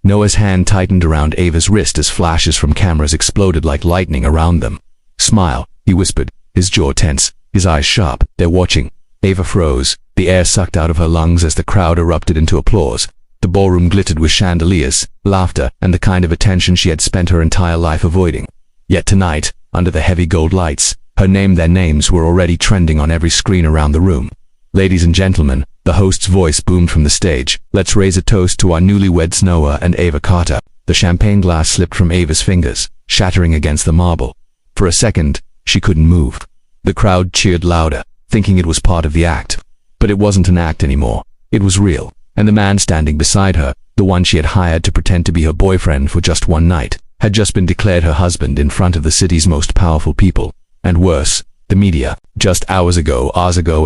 Noah's hand tightened around Ava's wrist as flashes from cameras exploded like lightning around them. "Smile," he whispered, his jaw tense, his eyes sharp. "They're watching." Ava froze, the air sucked out of her lungs as the crowd erupted into applause. The ballroom glittered with chandeliers, laughter, and the kind of attention she had spent her entire life avoiding. Yet tonight, under the heavy gold lights, her name, their names were already trending on every screen around the room. "Ladies and gentlemen," the host's voice boomed from the stage, "let's raise a toast to our newlyweds Noah and Ava Carter." The champagne glass slipped from Ava's fingers, shattering against the marble. For a second, she couldn't move. The crowd cheered louder, thinking it was part of the act. But it wasn't an act anymore. It was real. And the man standing beside her, the one she had hired to pretend to be her boyfriend for just one night, had just been declared her husband in front of the city's most powerful people. And worse, the media. Just hours ago,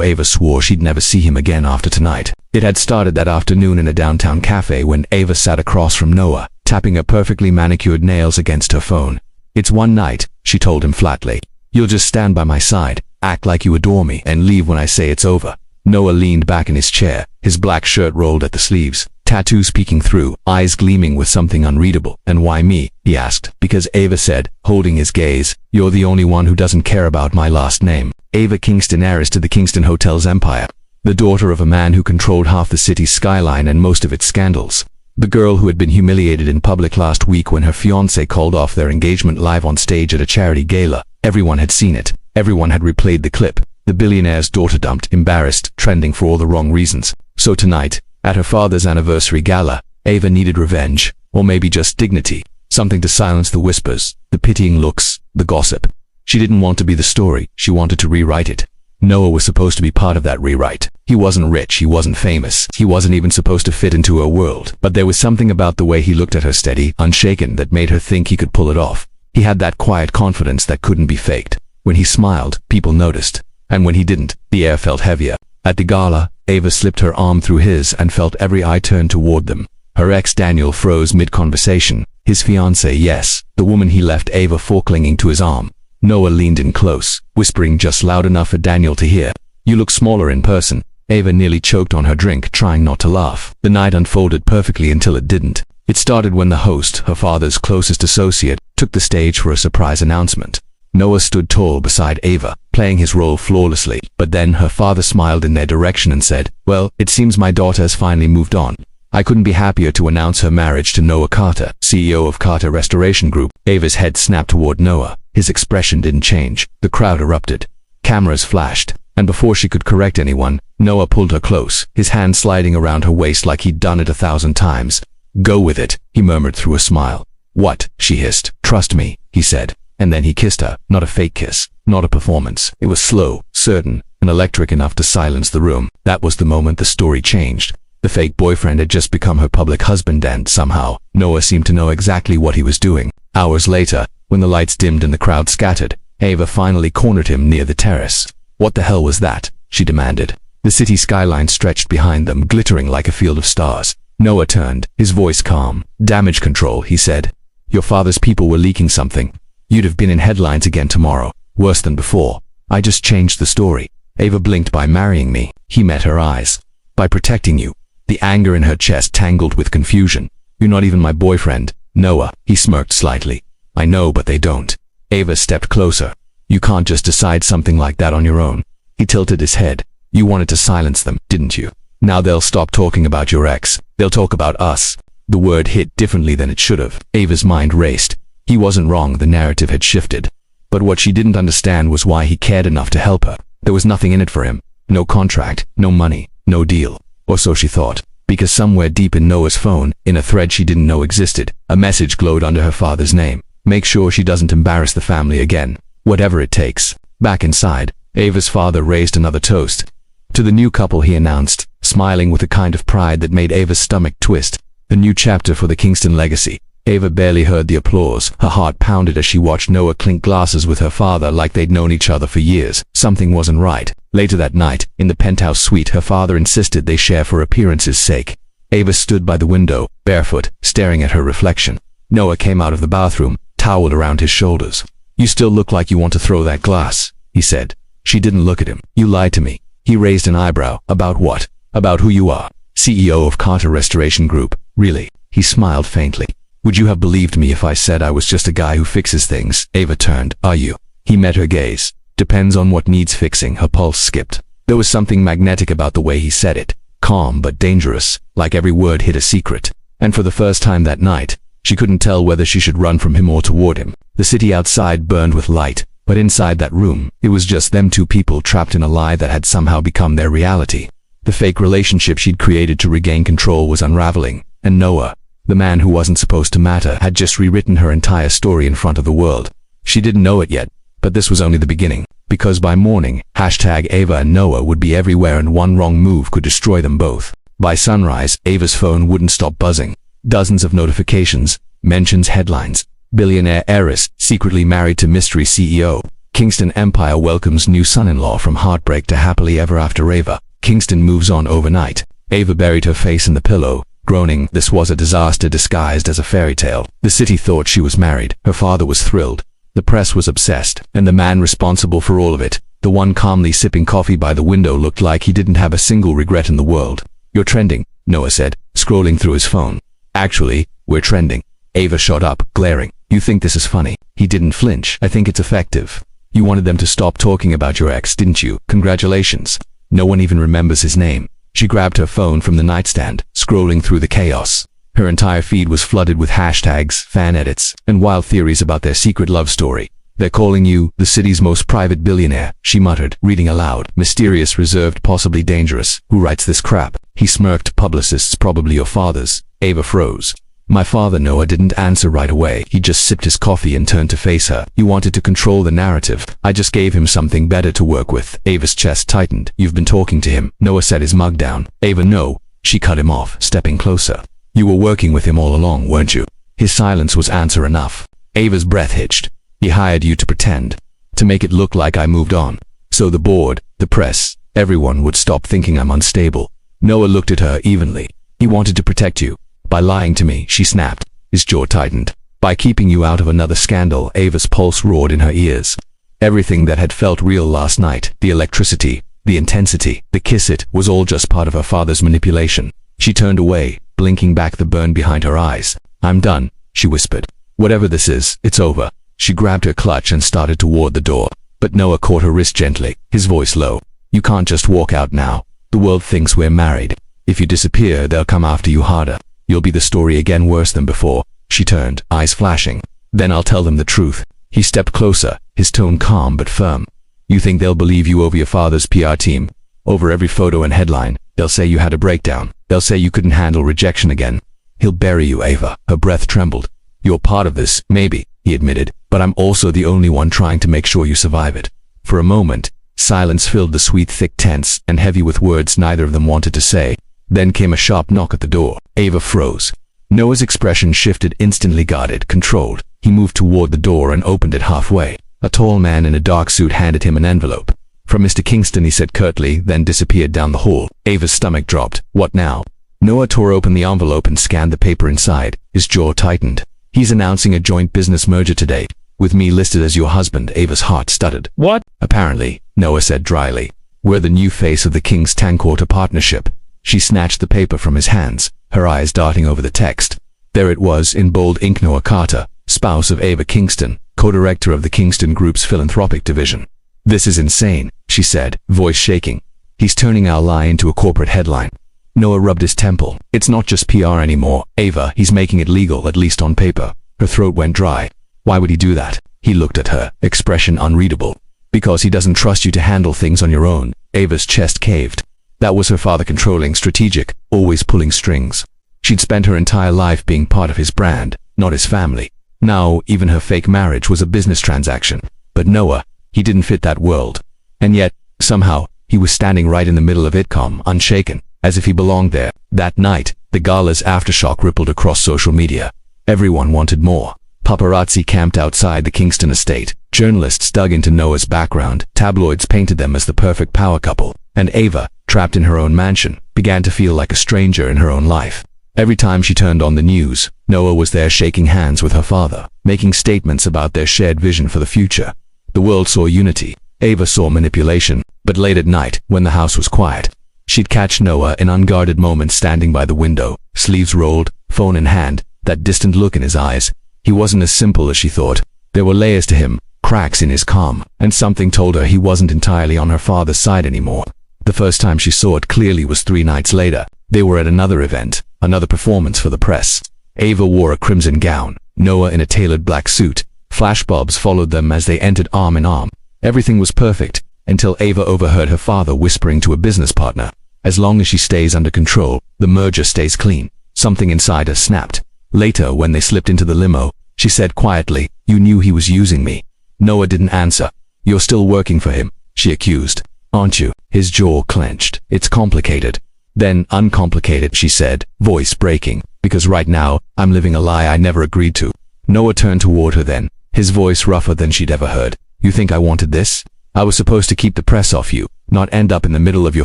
Ava swore she'd never see him again after tonight. It had started that afternoon in a downtown cafe when Ava sat across from Noah, tapping her perfectly manicured nails against her phone. "It's one night," she told him flatly. "You'll just stand by my side, act like you adore me, and leave when I say it's over." Noah leaned back in his chair, his black shirt rolled at the sleeves, tattoos peeking through, eyes gleaming with something unreadable. "And why me?" he asked. "Because," Ava said, holding his gaze, "you're the only one who doesn't care about my last name." Ava Kingston, heiress to the Kingston Hotel's empire. The daughter of a man who controlled half the city's skyline and most of its scandals. The girl who had been humiliated in public last week when her fiancé called off their engagement live on stage at a charity gala. Everyone had seen it. Everyone had replayed the clip. The billionaire's daughter dumped, embarrassed, trending for all the wrong reasons. So tonight, at her father's anniversary gala, Ava needed revenge, or maybe just dignity, something to silence the whispers, the pitying looks, the gossip. She didn't want to be the story, she wanted to rewrite it. Noah was supposed to be part of that rewrite. He wasn't rich, he wasn't famous, he wasn't even supposed to fit into her world. But there was something about the way he looked at her steady, unshaken, that made her think he could pull it off. He had that quiet confidence that couldn't be faked. When he smiled, people noticed. And when he didn't, the air felt heavier. At the gala, Ava slipped her arm through his and felt every eye turn toward them. Her ex Daniel froze mid-conversation. His fiancée, yes, the woman he left Ava for, clinging to his arm. Noah leaned in close, whispering just loud enough for Daniel to hear. "You look smaller in person." Ava nearly choked on her drink, trying not to laugh. The night unfolded perfectly until it didn't. It started when the host, her father's closest associate, took the stage for a surprise announcement. Noah stood tall beside Ava, playing his role flawlessly, but then her father smiled in their direction and said, "Well, it seems my daughter has finally moved on. I couldn't be happier to announce her marriage to Noah Carter, CEO of Carter Restoration Group." Ava's head snapped toward Noah. His expression didn't change. The crowd erupted. Cameras flashed, and before she could correct anyone, Noah pulled her close, his hand sliding around her waist like he'd done it 1,000 times. "Go with it," he murmured through a smile. "What?" she hissed. "Trust me," he said. And then he kissed her, not a fake kiss, not a performance. It was slow, certain, and electric enough to silence the room. That was the moment the story changed. The fake boyfriend had just become her public husband, and somehow, Noah seemed to know exactly what he was doing. Hours later, when the lights dimmed and the crowd scattered, Ava finally cornered him near the terrace. "What the hell was that?" she demanded. The city skyline stretched behind them, glittering like a field of stars. Noah turned, his voice calm. "Damage control," he said. "Your father's people were leaking something. You'd have been in headlines again tomorrow, worse than before. I just changed the story." Ava blinked. "By marrying me." He met her eyes. "By protecting you." The anger in her chest tangled with confusion. "You're not even my boyfriend, Noah." He smirked slightly. "I know, but they don't." Ava stepped closer. "You can't just decide something like that on your own." He tilted his head. "You wanted to silence them, didn't you? Now they'll stop talking about your ex. They'll talk about us." The word hit differently than it should have. Ava's mind raced. He wasn't wrong, the narrative had shifted. But what she didn't understand was why he cared enough to help her. There was nothing in it for him. No contract, no money, no deal. Or so she thought. Because somewhere deep in Noah's phone, in a thread she didn't know existed, a message glowed under her father's name. "Make sure she doesn't embarrass the family again. Whatever it takes." Back inside, Ava's father raised another toast. "To the new couple," he announced, smiling with a kind of pride that made Ava's stomach twist. "A new chapter for the Kingston legacy." Ava barely heard the applause. Her heart pounded as she watched Noah clink glasses with her father like they'd known each other for years. Something wasn't right. Later that night, in the penthouse suite, her father insisted they share for appearance's sake. Ava stood by the window, barefoot, staring at her reflection. Noah came out of the bathroom, toweled around his shoulders. "You still look like you want to throw that glass," he said. She didn't look at him. "You lied to me." He raised an eyebrow. "About what?" "About who you are. CEO of Carter Restoration Group." "Really?" He smiled faintly. Would you have believed me if I said I was just a guy who fixes things? Ava turned. Are you? He met her gaze. Depends on what needs fixing. Her pulse skipped. There was something magnetic about the way he said it. Calm but dangerous, like every word hid a secret. And for the first time that night, she couldn't tell whether she should run from him or toward him. The city outside burned with light, but inside that room, it was just them two people trapped in a lie that had somehow become their reality. The fake relationship she'd created to regain control was unraveling, and Noah, the man who wasn't supposed to matter, had just rewritten her entire story in front of the world. She didn't know it yet, but this was only the beginning, because by morning, #Ava and Noah would be everywhere and one wrong move could destroy them both. By sunrise, Ava's phone wouldn't stop buzzing. Dozens of notifications, mentions, headlines. Billionaire heiress, secretly married to mystery CEO. Kingston Empire welcomes new son-in-law from heartbreak to happily ever after. Ava. Kingston moves on overnight. Ava buried her face in the pillow, groaning. This was a disaster disguised as a fairy tale. The city thought she was married. Her father was thrilled. The press was obsessed, and the man responsible for all of it, the one calmly sipping coffee by the window, looked like he didn't have a single regret in the world. You're trending, Noah said, scrolling through his phone. Actually, we're trending. Ava shot up, glaring. You think this is funny? He didn't flinch. I think it's effective. You wanted them to stop talking about your ex, didn't you? Congratulations. No one even remembers his name. She grabbed her phone from the nightstand, scrolling through the chaos. Her entire feed was flooded with hashtags, fan edits, and wild theories about their secret love story. They're calling you the city's most private billionaire, she muttered, reading aloud. Mysterious, reserved, possibly dangerous. Who writes this crap? He smirked. Publicists, probably your father's. Ava froze. My father. Noah didn't answer right away. He just sipped his coffee and turned to face her. He wanted to control the narrative. I just gave him something better to work with. Ava's chest tightened. You've been talking to him. Noah set his mug down. Ava, no. She cut him off, stepping closer. You were working with him all along, weren't you? His silence was answer enough. Ava's breath hitched. He hired you to pretend, to make it look like I moved on. So the board, the press, everyone would stop thinking I'm unstable. Noah looked at her evenly. He wanted to protect you. By lying to me, she snapped. His jaw tightened. By keeping you out of another scandal. Ava's pulse roared in her ears. Everything that had felt real last night, the electricity, the intensity, the kiss, it was all just part of her father's manipulation. She turned away, blinking back the burn behind her eyes. I'm done, she whispered. Whatever this is, it's over. She grabbed her clutch and started toward the door. But Noah caught her wrist gently, his voice low. You can't just walk out now. The world thinks we're married. If you disappear, they'll come after you harder. You'll be the story again, worse than before. She turned, eyes flashing. Then I'll tell them the truth. He stepped closer, his tone calm but firm. You think they'll believe you over your father's PR team? Over every photo and headline, they'll say you had a breakdown. They'll say you couldn't handle rejection again. He'll bury you, Ava. Her breath trembled. You're part of this, maybe, he admitted, but I'm also the only one trying to make sure you survive it. For a moment, silence filled the suite, thick, tense, and heavy with words neither of them wanted to say. Then came a sharp knock at the door. Ava froze. Noah's expression shifted, instantly guarded, controlled. He moved toward the door and opened it halfway. A tall man in a dark suit handed him an envelope. From Mr. Kingston, he said curtly, then disappeared down the hall. Ava's stomach dropped. What now? Noah tore open the envelope and scanned the paper inside. His jaw tightened. He's announcing a joint business merger today, with me listed as your husband. Ava's heart stuttered. What? Apparently, Noah said dryly. We're the new face of the King's Tanquarter partnership. She snatched the paper from his hands, her eyes darting over the text. There it was, in bold ink. Noah Carter, spouse of Ava Kingston, co-director of the Kingston Group's philanthropic division. This is insane, she said, voice shaking. He's turning our lie into a corporate headline. Noah rubbed his temple. It's not just PR anymore, Ava. He's making it legal, at least on paper. Her throat went dry. Why would he do that? He looked at her, expression unreadable. Because he doesn't trust you to handle things on your own. Ava's chest caved. That was her father, controlling, strategic, always pulling strings. She'd spent her entire life being part of his brand, not his family. Now, even her fake marriage was a business transaction. But Noah, he didn't fit that world. And yet, somehow, he was standing right in the middle of it, calm, unshaken, as if he belonged there. That night, the gala's aftershock rippled across social media. Everyone wanted more. Paparazzi camped outside the Kingston estate. Journalists dug into Noah's background. Tabloids painted them as the perfect power couple. And Ava, trapped in her own mansion, began to feel like a stranger in her own life. Every time she turned on the news, Noah was there shaking hands with her father, making statements about their shared vision for the future. The world saw unity. Ava saw manipulation. But late at night, when the house was quiet, she'd catch Noah in unguarded moments standing by the window, sleeves rolled, phone in hand, that distant look in his eyes. He wasn't as simple as she thought. There were layers to him, cracks in his calm, and something told her he wasn't entirely on her father's side anymore. The first time she saw it clearly was 3 nights later. They were at another event, another performance for the press. Ava wore a crimson gown, Noah in a tailored black suit. Flashbulbs followed them as they entered arm in arm. Everything was perfect, until Ava overheard her father whispering to a business partner, "As long as she stays under control, the merger stays clean." Something inside her snapped. Later, when they slipped into the limo, she said quietly, "You knew he was using me." Noah didn't answer. "You're still working for him," she accused. "Aren't you?" His jaw clenched. "It's complicated." "Then uncomplicated," she said, voice breaking, "because right now, I'm living a lie I never agreed to." Noah turned toward her then, his voice rougher than she'd ever heard. "You think I wanted this? I was supposed to keep the press off you, not end up in the middle of your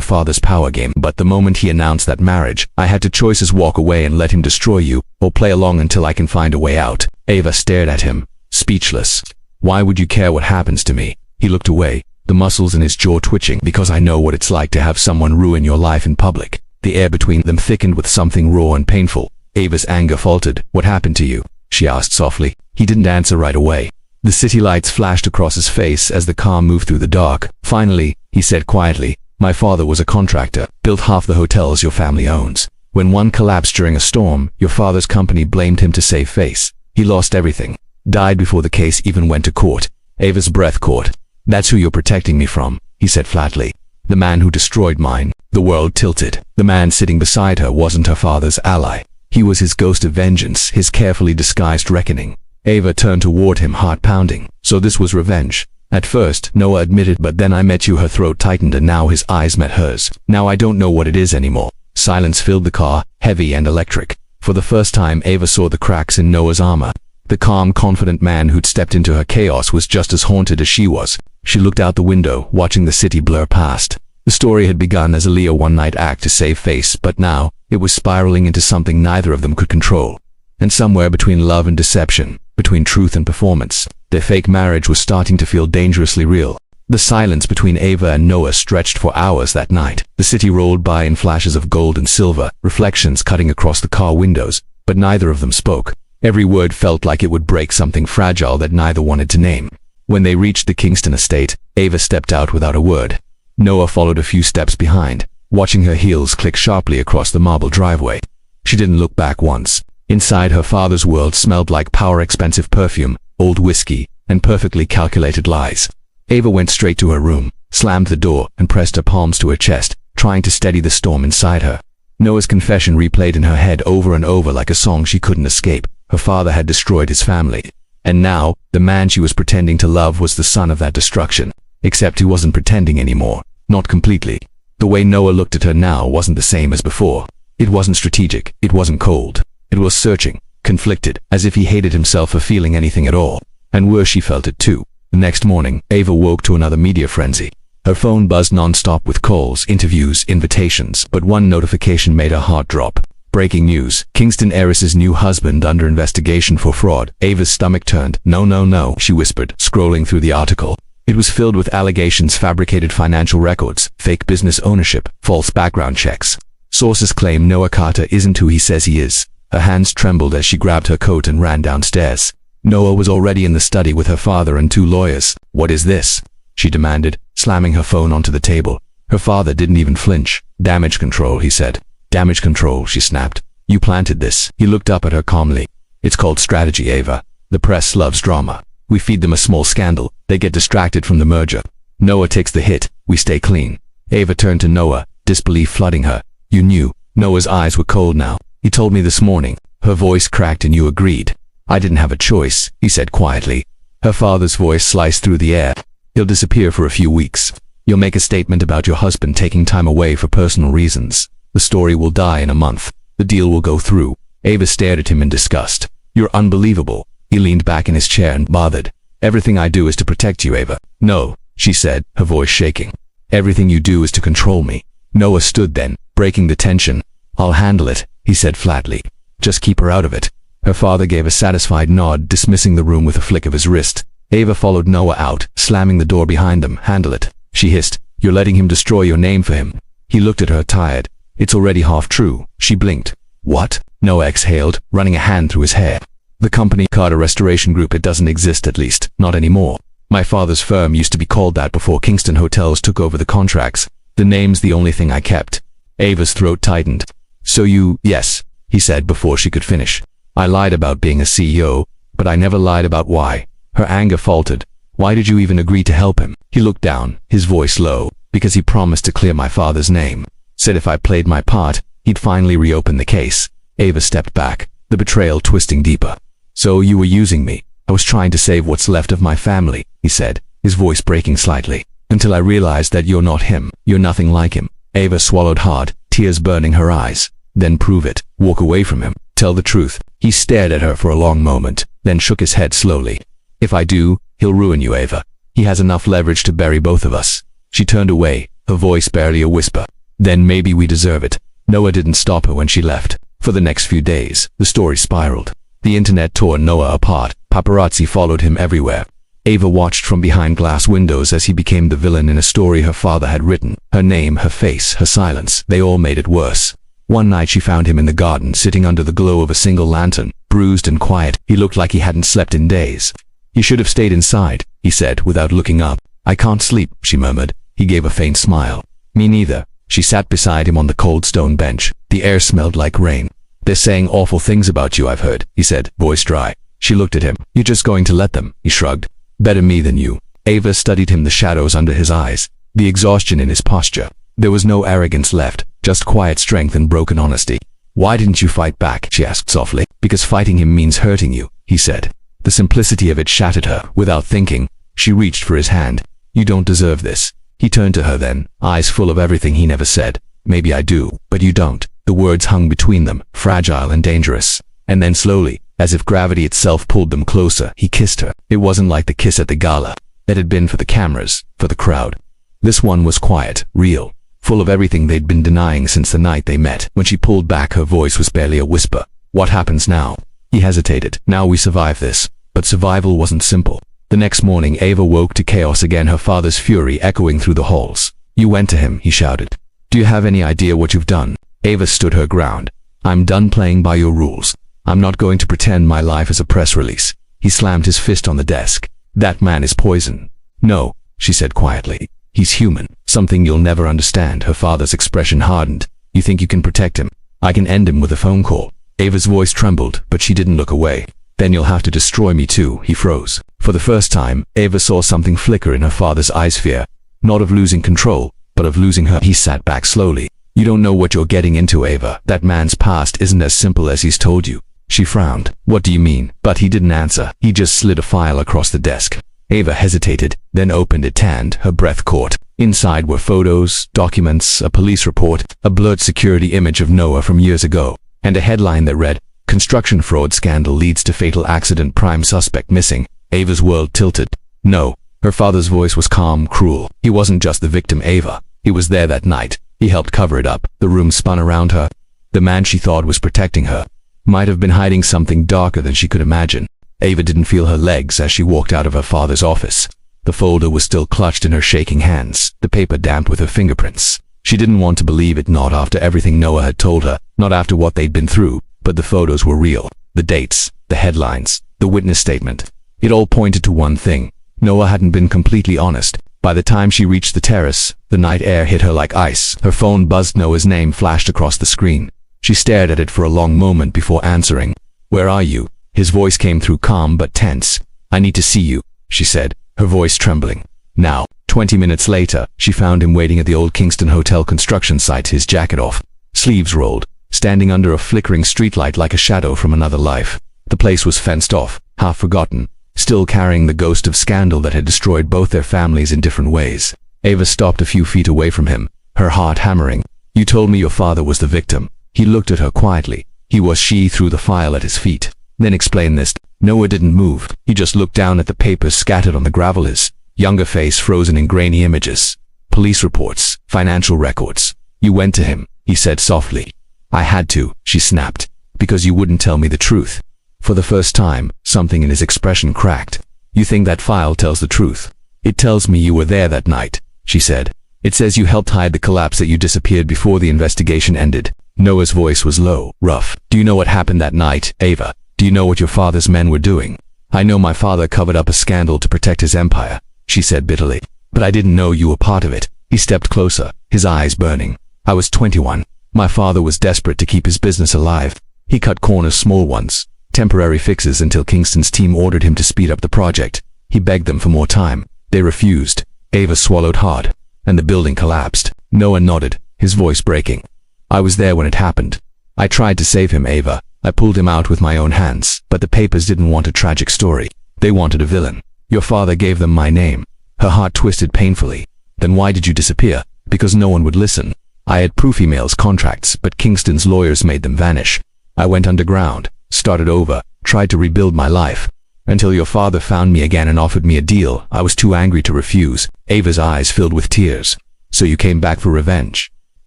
father's power game. But the moment he announced that marriage, I had two choices: walk away and let him destroy you, or play along until I can find a way out." Ava stared at him, speechless. "Why would you care what happens to me?" He looked away, the muscles in his jaw twitching. "Because I know what it's like to have someone ruin your life in public." The air between them thickened with something raw and painful. Ava's anger faltered. "What happened to you?" she asked softly. He didn't answer right away. The city lights flashed across his face as the car moved through the dark. "Finally," he said quietly, "my father was a contractor, built half the hotels your family owns. When one collapsed during a storm, your father's company blamed him to save face. He lost everything. Died before the case even went to court." Ava's breath caught. "That's who you're protecting me from," he said flatly. "The man who destroyed mine." The world tilted. The man sitting beside her wasn't her father's ally. He was his ghost of vengeance, his carefully disguised reckoning. Ava turned toward him, heart pounding. "So this was revenge?" "At first," Noah admitted, "but then I met you." Her throat tightened and now his eyes met hers. "Now I don't know what it is anymore." Silence filled the car, heavy and electric. For the first time, Ava saw the cracks in Noah's armor. The calm, confident man who'd stepped into her chaos was just as haunted as she was. She looked out the window, watching the city blur past. The story had begun as a Leo one-night act to save face, but now, it was spiraling into something neither of them could control. And somewhere between love and deception, between truth and performance, their fake marriage was starting to feel dangerously real. The silence between Ava and Noah stretched for hours that night. The city rolled by in flashes of gold and silver, reflections cutting across the car windows, but neither of them spoke. Every word felt like it would break something fragile that neither wanted to name. When they reached the Kingston estate, Ava stepped out without a word. Noah followed a few steps behind, watching her heels click sharply across the marble driveway. She didn't look back once. Inside, her father's world smelled like power-expensive perfume, old whiskey, and perfectly calculated lies. Ava went straight to her room, slammed the door, and pressed her palms to her chest, trying to steady the storm inside her. Noah's confession replayed in her head over and over like a song she couldn't escape. Her father had destroyed his family. And now, the man she was pretending to love was the son of that destruction. Except he wasn't pretending anymore. Not completely. The way Noah looked at her now wasn't the same as before. It wasn't strategic. It wasn't cold. It was searching, conflicted, as if he hated himself for feeling anything at all. And worse, she felt it too. The next morning, Ava woke to another media frenzy. Her phone buzzed non-stop with calls, interviews, invitations, but one notification made her heart drop. Breaking news: Kingston heiress's new husband under investigation for fraud. Ava's stomach turned. "No, no, no," she whispered, scrolling through the article. It was filled with allegations, fabricated financial records, fake business ownership, false background checks. Sources claim Noah Carter isn't who he says he is. Her hands trembled as she grabbed her coat and ran downstairs. Noah was already in the study with her father and 2 lawyers. "What is this?" she demanded, slamming her phone onto the table. Her father didn't even flinch. "Damage control," he said. "Damage control," she snapped. "You planted this." He looked up at her calmly. "It's called strategy, Ava. The press loves drama. We feed them a small scandal. They get distracted from the merger. Noah takes the hit. We stay clean." Ava turned to Noah, disbelief flooding her. "You knew." Noah's eyes were cold now. "He told me this morning." Her voice cracked. "And you agreed." "I didn't have a choice," he said quietly. Her father's voice sliced through the air. "He'll disappear for a few weeks. You'll make a statement about your husband taking time away for personal reasons. The story will die in a month. The deal will go through." Ava stared at him in disgust. "You're unbelievable." He leaned back in his chair and bothered. "Everything I do is to protect you, Ava." "No," she said, her voice shaking. "Everything you do is to control me." Noah stood then, breaking the tension. "I'll handle it," he said flatly. "Just keep her out of it." Her father gave a satisfied nod, dismissing the room with a flick of his wrist. Ava followed Noah out, slamming the door behind them. "Handle it," she hissed. "You're letting him destroy your name for him." He looked at her, tired. "It's already half true." She blinked. What? Noah exhaled, running a hand through his hair. The company Carter Restoration Group, it doesn't exist, at least, not anymore. My father's firm used to be called that before Kingston Hotels took over the contracts. The name's the only thing I kept. Ava's throat tightened. So you, yes, he said before she could finish. I lied about being a CEO, but I never lied about why. Her anger faltered. Why did you even agree to help him? He looked down, his voice low, because he promised to clear my father's name. Said if I played my part, he'd finally reopen the case. Ava stepped back, the betrayal twisting deeper. So you were using me. I was trying to save what's left of my family, he said, his voice breaking slightly. Until I realized that you're not him, you're nothing like him. Ava swallowed hard, tears burning her eyes. Then prove it. Walk away from him. Tell the truth. He stared at her for a long moment, then shook his head slowly. If I do, he'll ruin you, Ava. He has enough leverage to bury both of us. She turned away, her voice barely a whisper. Then maybe we deserve it. Noah didn't stop her when she left. For the next few days, the story spiraled. The internet tore Noah apart. Paparazzi followed him everywhere. Ava watched from behind glass windows as he became the villain in a story her father had written. Her name, her face, her silence, they all made it worse. One night she found him in the garden, sitting under the glow of a single lantern, bruised and quiet. He looked like he hadn't slept in days. You should have stayed inside, he said without looking up. I can't sleep, she murmured. He gave a faint smile. Me neither. She sat beside him on the cold stone bench. The air smelled like rain. They're saying awful things about you, I've heard, he said, voice dry. She looked at him. You're just going to let them, he shrugged. Better me than you. Ava studied him, the shadows under his eyes, the exhaustion in his posture. There was no arrogance left, just quiet strength and broken honesty. Why didn't you fight back, she asked softly. Because fighting him means hurting you, he said. The simplicity of it shattered her. Without thinking, she reached for his hand. You don't deserve this. He turned to her then, eyes full of everything he never said. Maybe I do, but you don't. The words hung between them, fragile and dangerous. And then slowly, as if gravity itself pulled them closer, he kissed her. It wasn't like the kiss at the gala. It had been for the cameras, for the crowd. This one was quiet, real, full of everything they'd been denying since the night they met. When she pulled back, her voice was barely a whisper. What happens now? He hesitated. Now we survive this. But survival wasn't simple. The next morning, Ava woke to chaos again, her father's fury echoing through the halls. You went to him, he shouted. Do you have any idea what you've done? Ava stood her ground. I'm done playing by your rules. I'm not going to pretend my life is a press release. He slammed his fist on the desk. That man is poison. No, she said quietly. He's human. Something you'll never understand. Her father's expression hardened. You think you can protect him? I can end him with a phone call. Ava's voice trembled, but she didn't look away. Then you'll have to destroy me too, he froze. For the first time, Ava saw something flicker in her father's eyes, fear. Not of losing control, but of losing her. He sat back slowly. You don't know what you're getting into, Ava. That man's past isn't as simple as he's told you. She frowned. What do you mean? But he didn't answer. He just slid a file across the desk. Ava hesitated, then opened it and her breath caught. Inside were photos, documents, a police report, a blurred security image of Noah from years ago, and a headline that read, Construction fraud scandal leads to fatal accident, prime suspect missing. Ava's world tilted. No. Her father's voice was calm, cruel. He wasn't just the victim, Ava. He was there that night. He helped cover it up. The room spun around her. The man she thought was protecting her might have been hiding something darker than she could imagine. Ava didn't feel her legs as she walked out of her father's office. The folder was still clutched in her shaking hands, the paper damp with her fingerprints. She didn't want to believe it, not after everything Noah had told her, not after what they'd been through, but the photos were real. The dates, the headlines, the witness statement. It all pointed to one thing. Noah hadn't been completely honest. By the time she reached the terrace, the night air hit her like ice. Her phone buzzed. Noah's name flashed across the screen. She stared at it for a long moment before answering. Where are you? His voice came through, calm but tense. I need to see you, she said, her voice trembling. Now. 20 minutes later, she found him waiting at the old Kingston Hotel construction site, his jacket off, sleeves rolled, standing under a flickering streetlight like a shadow from another life. The place was fenced off, half forgotten, still carrying the ghost of scandal that had destroyed both their families in different ways. Ava stopped a few feet away from him, her heart hammering. You told me your father was the victim. He looked at her quietly. He was. She threw the file at his feet. Then explain this. Noah didn't move. He just looked down at the papers scattered on the gravel, his younger face frozen in grainy images. Police reports, financial records. You went to him, he said softly. I had to, she snapped, because you wouldn't tell me the truth. For the first time, something in his expression cracked. You think that file tells the truth? It tells me you were there that night, she said. It says you helped hide the collapse, that you disappeared before the investigation ended. Noah's voice was low, rough. Do you know what happened that night, Ava? Do you know what your father's men were doing? I know my father covered up a scandal to protect his empire, she said bitterly. But I didn't know you were part of it. He stepped closer, his eyes burning. I was 21. My father was desperate to keep his business alive. He cut corners, small ones, temporary fixes, until Kingston's team ordered him to speed up the project. He begged them for more time. They refused. Ava swallowed hard, and the building collapsed. Noah nodded, his voice breaking. I was there when it happened. I tried to save him, Ava. I pulled him out with my own hands, but the papers didn't want a tragic story. They wanted a villain. Your father gave them my name. Her heart twisted painfully. Then why did you disappear? Because no one would listen. I had proof emails, contracts, but Kingston's lawyers made them vanish. I went underground, started over, tried to rebuild my life. Until your father found me again and offered me a deal. I was too angry to refuse. Ava's eyes filled with tears. So you came back for revenge?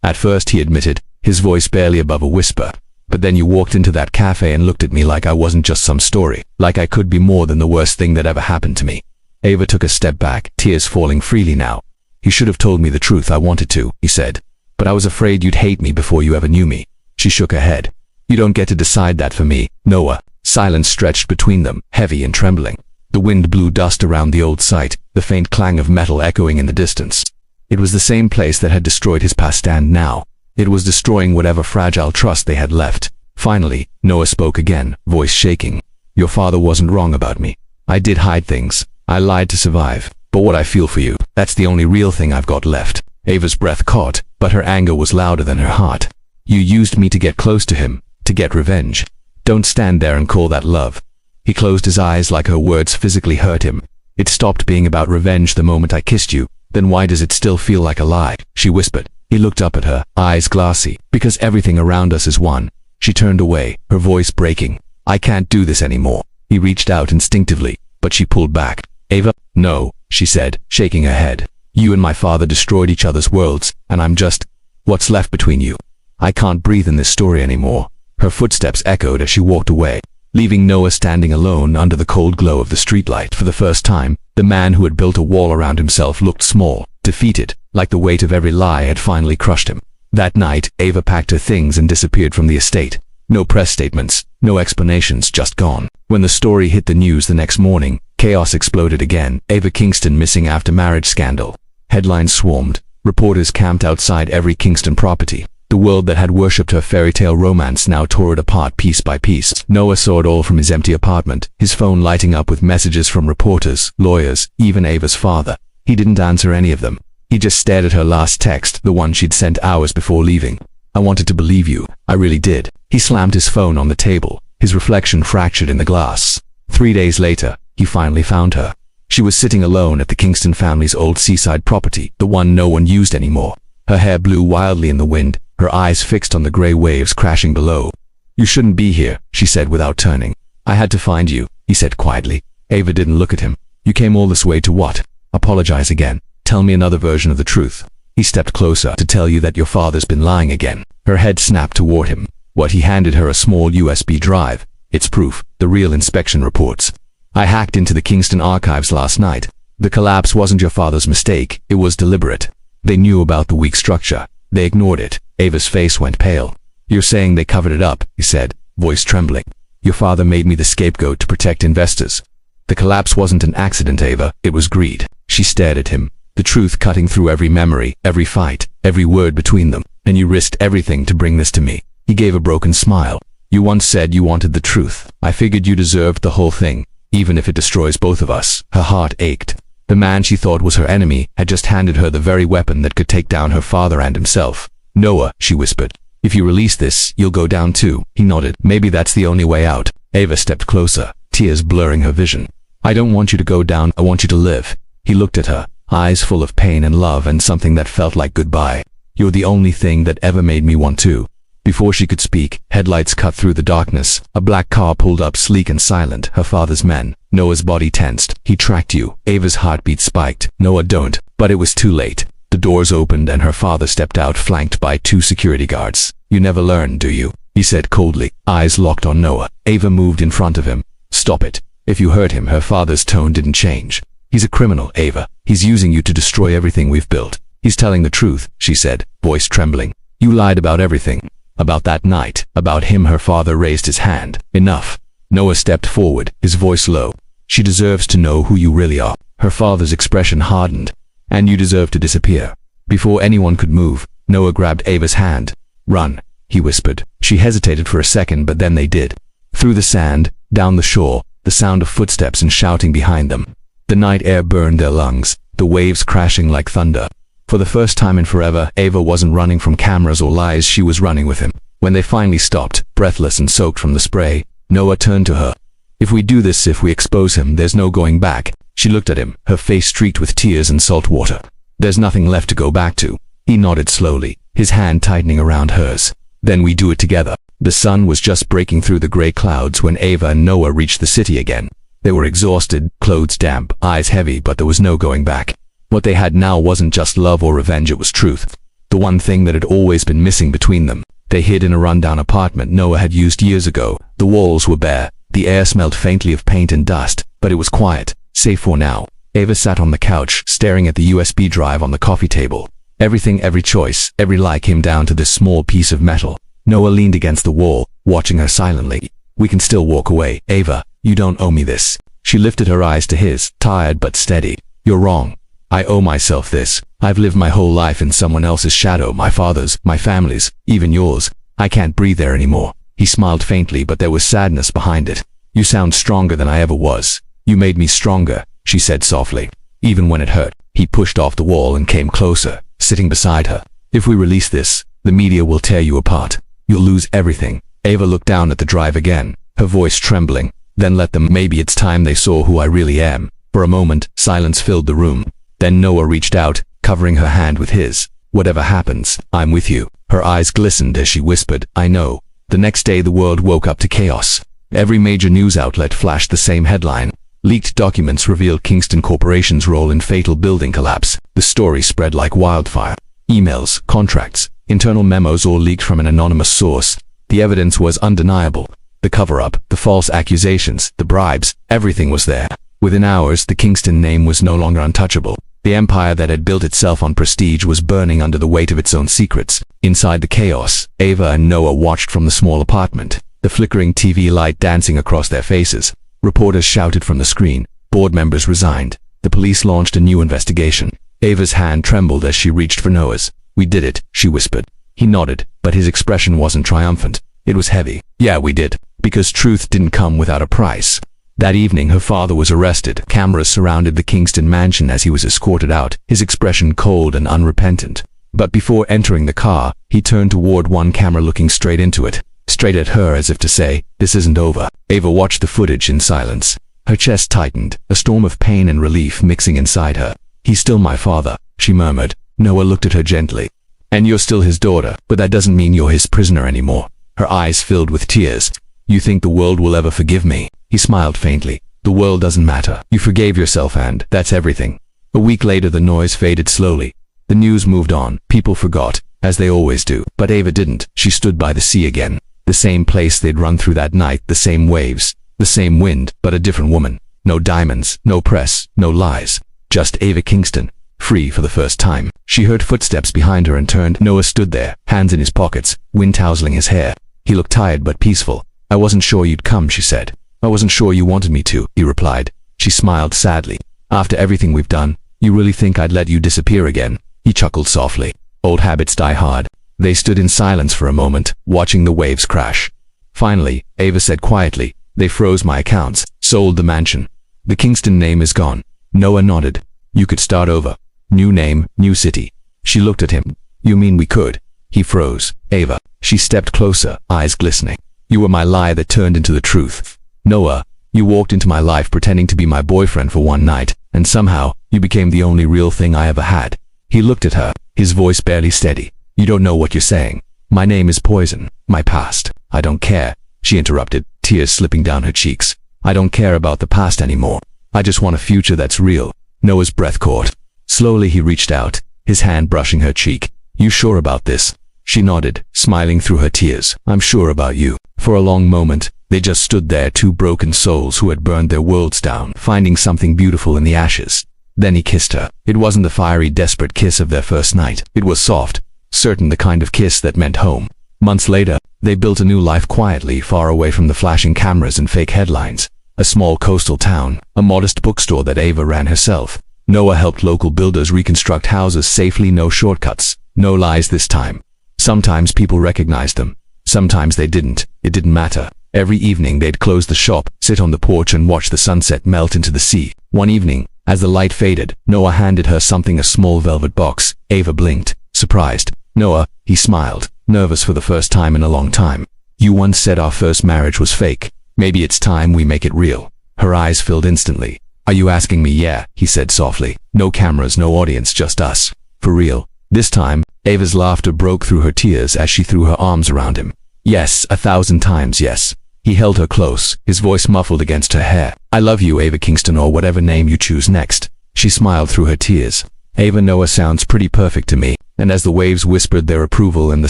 At first, he admitted, his voice barely above a whisper. But then you walked into that cafe and looked at me like I wasn't just some story, like I could be more than the worst thing that ever happened to me. Ava took a step back, tears falling freely now. You should have told me the truth. I wanted to, he said. But I was afraid you'd hate me before you ever knew me. She shook her head. You don't get to decide that for me, Noah. Silence stretched between them, heavy and trembling. The wind blew dust around the old site, the faint clang of metal echoing in the distance. It was the same place that had destroyed his past, and now it was destroying whatever fragile trust they had left. Finally, Noah spoke again, voice shaking. Your father wasn't wrong about me. I did hide things. I lied to survive. But what I feel for you, that's the only real thing I've got left. Ava's breath caught, but her anger was louder than her heart. You used me to get close to him, to get revenge. Don't stand there and call that love. He closed his eyes like her words physically hurt him. It stopped being about revenge the moment I kissed you. Then why does it still feel like a lie? She whispered. He looked up at her, eyes glassy. Because everything around us is one. She turned away, her voice breaking. I can't do this anymore. He reached out instinctively, but she pulled back. Ava? No, she said, shaking her head. You and my father destroyed each other's worlds, and I'm just what's left between you. I can't breathe in this story anymore. Her footsteps echoed as she walked away, leaving Noah standing alone under the cold glow of the streetlight. For the first time, the man who had built a wall around himself looked small, defeated, like the weight of every lie had finally crushed him. That night, Ava packed her things and disappeared from the estate. No press statements, no explanations, just gone. When the story hit the news the next morning, chaos exploded again. Ava Kingston missing after marriage scandal. Headlines swarmed. Reporters camped outside every Kingston property. The world that had worshipped her fairy tale romance now tore it apart piece by piece. Noah saw it all from his empty apartment, his phone lighting up with messages from reporters, lawyers, even Ava's father. He didn't answer any of them. He just stared at her last text, the one she'd sent hours before leaving. I wanted to believe you. I really did. He slammed his phone on the table, his reflection fractured in the glass. 3 days later, he finally found her. She was sitting alone at the Kingston family's old seaside property, the one no one used anymore. Her hair blew wildly in the wind, her eyes fixed on the gray waves crashing below. You shouldn't be here, she said without turning. I had to find you, he said quietly. Ava didn't look at him. You came all this way to what? Apologize again. Tell me another version of the truth. He stepped closer. To tell you that your father's been lying again. Her head snapped toward him. What? He handed her a small USB drive. It's proof, the real inspection reports. I hacked into the Kingston archives last night. The collapse wasn't your father's mistake, it was deliberate. They knew about the weak structure. They ignored it. Ava's face went pale. You're saying they covered it up, he said, voice trembling. Your father made me the scapegoat to protect investors. The collapse wasn't an accident, Ava, it was greed. She stared at him, the truth cutting through every memory, every fight, every word between them. And you risked everything to bring this to me. He gave a broken smile. You once said you wanted the truth. I figured you deserved the whole thing, even if it destroys both of us. Her heart ached. The man she thought was her enemy had just handed her the very weapon that could take down her father and himself. Noah, she whispered. If you release this, you'll go down too. He nodded. Maybe that's the only way out. Ava stepped closer, tears blurring her vision. I don't want you to go down, I want you to live. He looked at her, eyes full of pain and love and something that felt like goodbye. You're the only thing that ever made me want to. Before she could speak, headlights cut through the darkness. A black car pulled up, sleek and silent, her father's men. Noah's body tensed. He tracked you. Ava's heartbeat spiked. Noah, don't. But it was too late. The doors opened and her father stepped out, flanked by 2 security guards. You never learn, do you? He said coldly, eyes locked on Noah. Ava moved in front of him. Stop it. If you hurt him, her father's tone didn't change. He's a criminal, Ava. He's using you to destroy everything we've built. He's telling the truth, she said, voice trembling. You lied about everything. About that night, about him. Her father raised his hand. Enough. Noah stepped forward, his voice low. She deserves to know who you really are. Her father's expression hardened. And you deserve to disappear. Before anyone could move, Noah grabbed Ava's hand. Run, he whispered. She hesitated for a second, but then they did. Through the sand, down the shore, the sound of footsteps and shouting behind them. The night air burned their lungs, the waves crashing like thunder. For the first time in forever, Ava wasn't running from cameras or lies, she was running with him. When they finally stopped, breathless and soaked from the spray, Noah turned to her. If we do this, if we expose him, there's no going back. She looked at him, her face streaked with tears and salt water. There's nothing left to go back to. He nodded slowly, his hand tightening around hers. Then we do it together. The sun was just breaking through the gray clouds when Ava and Noah reached the city again. They were exhausted, clothes damp, eyes heavy, but there was no going back. What they had now wasn't just love or revenge, it was truth. The one thing that had always been missing between them. They hid in a rundown apartment Noah had used years ago. The walls were bare, the air smelled faintly of paint and dust, but it was quiet, safe for now. Ava sat on the couch, staring at the USB drive on the coffee table. Everything, every choice, every lie came down to this small piece of metal. Noah leaned against the wall, watching her silently. We can still walk away, Ava. You don't owe me this. She lifted her eyes to his, tired but steady. You're wrong. I owe myself this. I've lived my whole life in someone else's shadow, my father's, my family's, even yours. I can't breathe there anymore. He smiled faintly, but there was sadness behind it. You sound stronger than I ever was. You made me stronger, she said softly. Even when it hurt. He pushed off the wall and came closer, sitting beside her. If we release this, the media will tear you apart. You'll lose everything. Ava looked down at the drive again, her voice trembling. Then let them. Maybe it's time they saw who I really am. For a moment, silence filled the room. Then Noah reached out, covering her hand with his. Whatever happens, I'm with you. Her eyes glistened as she whispered, I know. The next day the world woke up to chaos. Every major news outlet flashed the same headline. Leaked documents revealed Kingston Corporation's role in fatal building collapse. The story spread like wildfire. Emails, contracts, internal memos all leaked from an anonymous source. The evidence was undeniable. The cover-up, the false accusations, the bribes, everything was there. Within hours, the Kingston name was no longer untouchable. The empire that had built itself on prestige was burning under the weight of its own secrets. Inside the chaos, Ava and Noah watched from the small apartment, the flickering TV light dancing across their faces. Reporters shouted from the screen. Board members resigned. The police launched a new investigation. Ava's hand trembled as she reached for Noah's. We did it, she whispered. He nodded, but his expression wasn't triumphant. It was heavy. Yeah, we did. Because truth didn't come without a price. That evening, her father was arrested. Cameras surrounded the Kingston mansion as he was escorted out, his expression cold and unrepentant. But before entering the car, he turned toward one camera, looking straight into it. Straight at her, as if to say, this isn't over. Ava watched the footage in silence. Her chest tightened, a storm of pain and relief mixing inside her. He's still my father, she murmured. Noah looked at her gently. And you're still his daughter, but that doesn't mean you're his prisoner anymore. Her eyes filled with tears. You think the world will ever forgive me? He smiled faintly. The world doesn't matter. You forgave yourself, and that's everything. A week later, the noise faded slowly. The news moved on. People forgot, as they always do. But Ava didn't. She stood by the sea again. The same place they'd run through that night, the same waves, the same wind, but a different woman. No diamonds, no press, no lies. Just Ava Kingston, free for the first time. She heard footsteps behind her and turned. Noah stood there, hands in his pockets, wind tousling his hair. He looked tired but peaceful. I wasn't sure you'd come, she said. I wasn't sure you wanted me to, he replied. She smiled sadly. After everything we've done, you really think I'd let you disappear again? He chuckled softly. Old habits die hard. They stood in silence for a moment, watching the waves crash. Finally, Ava said quietly, they froze my accounts, sold the mansion. The Kingston name is gone. Noah nodded. You could start over. New name, new city. She looked at him. You mean we could? He froze. Ava. She stepped closer, eyes glistening. You were my lie that turned into the truth. Noah, you walked into my life pretending to be my boyfriend for one night, and somehow, you became the only real thing I ever had. He looked at her, his voice barely steady. You don't know what you're saying. My name is poison. My past. I don't care. She interrupted, tears slipping down her cheeks. I don't care about the past anymore. I just want a future that's real. Noah's breath caught. Slowly he reached out, his hand brushing her cheek. You sure about this? She nodded, smiling through her tears. I'm sure about you. For a long moment, they just stood there, two broken souls who had burned their worlds down, finding something beautiful in the ashes. Then he kissed her. It wasn't the fiery, desperate kiss of their first night. It was soft, certain, the kind of kiss that meant home. Months later, they built a new life quietly, far away from the flashing cameras and fake headlines. A small coastal town, a modest bookstore that Ava ran herself. Noah helped local builders reconstruct houses safely, no shortcuts, no lies this time. Sometimes people recognized them. Sometimes they didn't. It didn't matter. Every evening they'd close the shop, sit on the porch and watch the sunset melt into the sea. One evening, as the light faded, Noah handed her something, a small velvet box. Ava blinked, surprised. "Noah," he smiled, nervous for the first time in a long time. "You once said our first marriage was fake. Maybe it's time we make it real." Her eyes filled instantly. "Are you asking me?" "Yeah," he said softly. "No cameras, no audience, just us. For real." This time, Ava's laughter broke through her tears as she threw her arms around him. "Yes, 1,000 times yes." He held her close, his voice muffled against her hair. "I love you, Ava Kingston, or whatever name you choose next." She smiled through her tears. "Ava, Noah sounds pretty perfect to me." And as the waves whispered their approval and the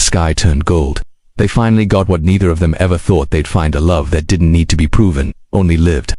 sky turned gold, they finally got what neither of them ever thought they'd find: a love that didn't need to be proven, only lived.